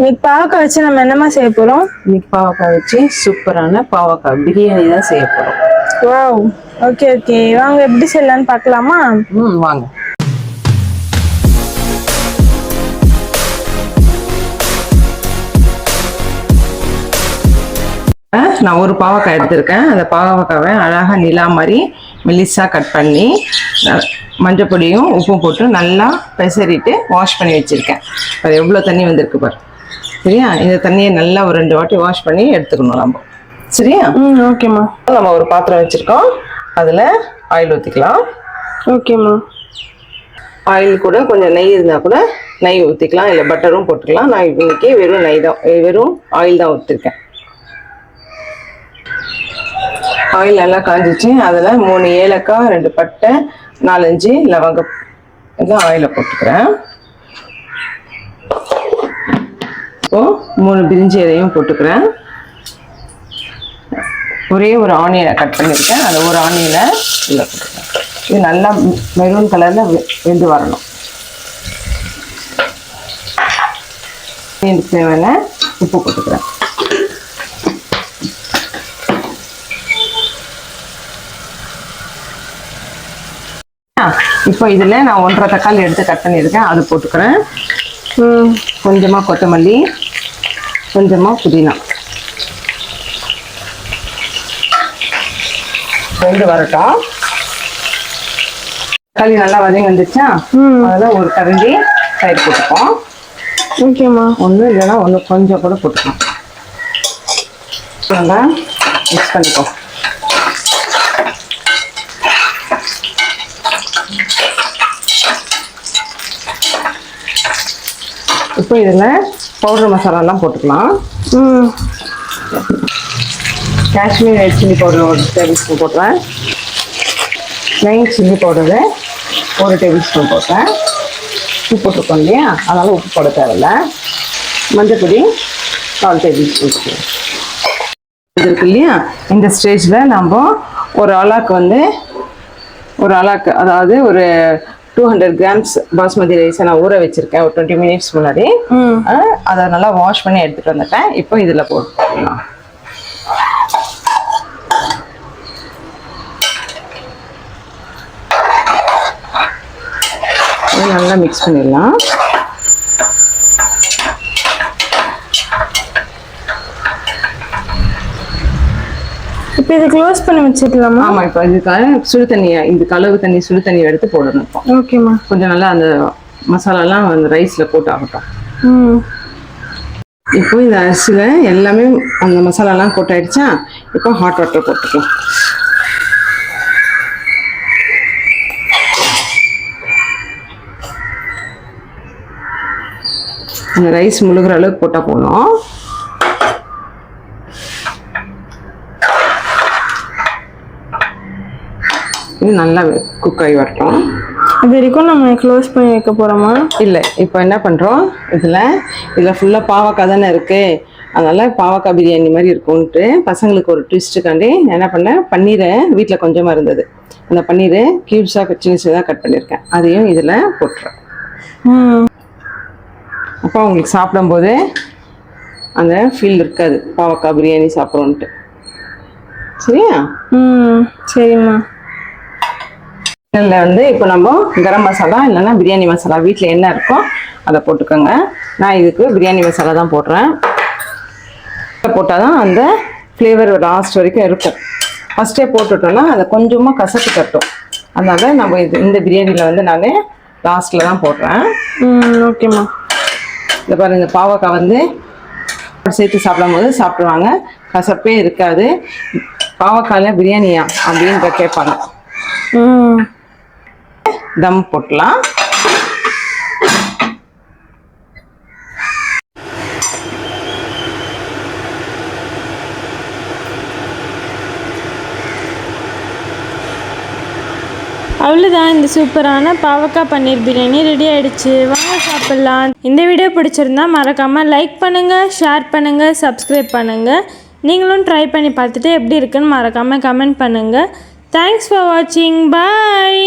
இன்னைக்கு பாவக்காய் வச்சு நம்ம என்னமா செய்ய போறோம்? இன்னைக்கு பாவக்காய் வச்சு சூப்பரான பாவக்காய் பிரியாணி தான் செய்ய போறோம். வாவ், ஓகே ஓகே, வாங்க எப்படி செய்யலாம்னு பார்க்கலாமா? வாங்க. நான் ஒரு பாவக்காய் எடுத்திருக்கேன். அந்த பாவக்காவை அழகாக நிலா மாதிரி மெலிசா கட் பண்ணி மஞ்சள் பொடியும் உப்பும் போட்டு நல்லா பெசரிட்டு வாஷ் பண்ணி வச்சுருக்கேன். அது எவ்வளோ தண்ணி வந்திருக்கு பாரு. சரியா? இந்த தண்ணியை நல்லா ஒரு 2 வாட்டி வாஷ் பண்ணி எடுத்துக்கணும் நம்ம. சரியா? ஓகேம்மா. நம்ம ஒரு பாத்திரம் வச்சுருக்கோம், அதில் ஆயில் ஊற்றிக்கலாம். ஓகேம்மா. ஆயில் கூட கொஞ்சம் நெய் இருந்தால் கூட நெய் ஊற்றிக்கலாம், இல்லை பட்டரும் போட்டுக்கலாம். நான் இன்னைக்கு வெறும் நெய் தான், வெறும் ஆயில் தான் ஊற்றிருக்கேன். ஆயில் நல்லா காஞ்சிச்சு. அதில் 3 ஏலக்காய், 2 பட்டை, 4-5 லவங்கம் எல்லாம் ஆயிலில் போட்டுக்கிறேன். இப்போ 3 பிரிஞ்சி இலையும் போட்டுக்கிறேன். ஒரே ஒரு ஆனியனை கட் பண்ணியிருக்கேன், அந்த ஒரு ஆனியனை இதில் போட்டுக்கிறேன். இது நல்லா மெரூன் கலரில் வெந்து வரணும். இதுக்கு தேவையான உப்பு போட்டுக்கிறேன். இப்போ இதில் நான் 1.5 தக்காளி எடுத்து கட் பண்ணியிருக்கேன், அது போட்டுக்கிறேன். கொஞ்சமாக கொத்தமல்லி, கொஞ்சமாக புதினா. ரெண்டு வரட்டும். தக்காளி நல்லா வதங்கி வந்துச்சா, அதில் ஒரு கரண்டி தயிர் போட்டுப்போம். ஓகேம்மா. ஒன்று இல்லைன்னா ஒன்று கொஞ்சம் கூட போட்டுக்கலாம். நல்லா மிக்ஸ் பண்ணிப்போம். இப்போ இதில் பவுடர் மசாலாலாம் போட்டுக்கலாம். Kashmir red chilli powder 1 tablespoon போட்டுறேன். Plain chilli powder 1 tablespoon போட்டேன். உப்பு போட்டுருக்கோம் இல்லையா, அதனால் உப்பு போட தேவையில்லை. மஞ்சள் பொடி 4 டேபிள் ஸ்பூன் இது இருக்கு இல்லையா. இந்த ஸ்டேஜில் நம்ம ஒரு அலாக்கு அதாவது ஒரு 200 கிராம்ஸ் பாஸ்மதி ரைஸை நான் ஊற வச்சிருக்கேன் ஒரு 20 மினிட்ஸ் முன்னாடி. அதை நல்லா வாஷ் பண்ணி எடுத்துட்டு வந்துட்டேன். இப்போ இதில் போட்டுக்கலாம். நல்லா மிக்ஸ் பண்ணிடலாம். இப்போ இதை க்ளோஸ் பண்ணி வச்சுக்கலாமா? ஆமாம். இப்போ இதுக்காக சுடு தண்ணியை, இந்த கலவு தண்ணி சுடு தண்ணியை எடுத்து போடணும். இப்போ ஓகேம்மா. கொஞ்சம் நல்லா அந்த மசாலாலாம் அந்த ரைஸில் போட்டு ஆகட்டும். இப்போ இந்த அரிசியில் எல்லாமே அந்த மசாலாலாம் போட்டாயிடுச்சா, இப்போ ஹாட் வாட்டர் போட்டுக்கலாம். அந்த ரைஸ் முழுகிற அளவுக்கு போட்டால் போகணும். இது நல்லா குக் ஆகி வரட்டும். இது வரைக்கும் நம்ம க்ளோஸ் பண்ணி வைக்க போகிறோமா? இல்லை, இப்போ என்ன பண்ணுறோம், இதில் ஃபுல்லாக பாவக்காய் தானே இருக்குது, அதனால் பாவக்காய் பிரியாணி மாதிரி இருக்கும்ன்ட்டு பசங்களுக்கு ஒரு ட்விஸ்ட்டுக்காண்டி என்ன பண்ணேன், பன்னீரை வீட்டில் கொஞ்சமாக இருந்தது, அந்த பன்னீரை க்யூப்ஸாக சின்ன சின்னதாக கட் பண்ணியிருக்கேன், அதையும் இதில் போட்டுறேன். அப்போ அவங்களுக்கு சாப்பிடும்போது அந்த ஃபீல் இருக்காது, பாவக்காய் பிரியாணி சாப்பிட்றோன்ட்டு. சரியா? சரிம்மா. இதில் இப்போ நம்ம கரம் மசாலா இல்லைன்னா பிரியாணி மசாலா வீட்டில் என்ன இருக்கோ அதை போட்டுக்கோங்க. நான் இதுக்கு பிரியாணி மசாலா தான் போடுறேன். போட்டால் தான் அந்த ஃப்ளேவர் லாஸ்ட் வரைக்கும் இருக்கும். ஃபஸ்ட்டே போட்டுட்டோன்னா அதை கொஞ்சமாக கசப்பு கட்டும். அதனால் நம்ம இந்த பிரியாணியில் நான் லாஸ்ட்டில் தான் போடுறேன். ஓகேம்மா. இந்த பாருங்க, இந்த பாவக்காய் சேர்த்து சாப்பிடும்போது சாப்பிடுவாங்க, கசப்பே இருக்காது. பாவக்காயில் பிரியாணியா அப்படின்னு கேட்பாங்க. தம் போட்டலாம். அவ்வளோதான், இந்த சூப்பரான பாவக்காய் பன்னீர் பிரியாணி ரெடி ஆகிடுச்சு. வாங்க சாப்பிட்லாம். இந்த வீடியோ பிடிச்சிருந்தா மறக்காமல் லைக் பண்ணுங்கள், ஷேர் பண்ணுங்கள், சப்ஸ்கிரைப் பண்ணுங்கள். நீங்களும் ட்ரை பண்ணி பார்த்துட்டு எப்படி இருக்குன்னு மறக்காமல் கமெண்ட் பண்ணுங்கள். தேங்க்ஸ் ஃபார் வாட்சிங். பாய்.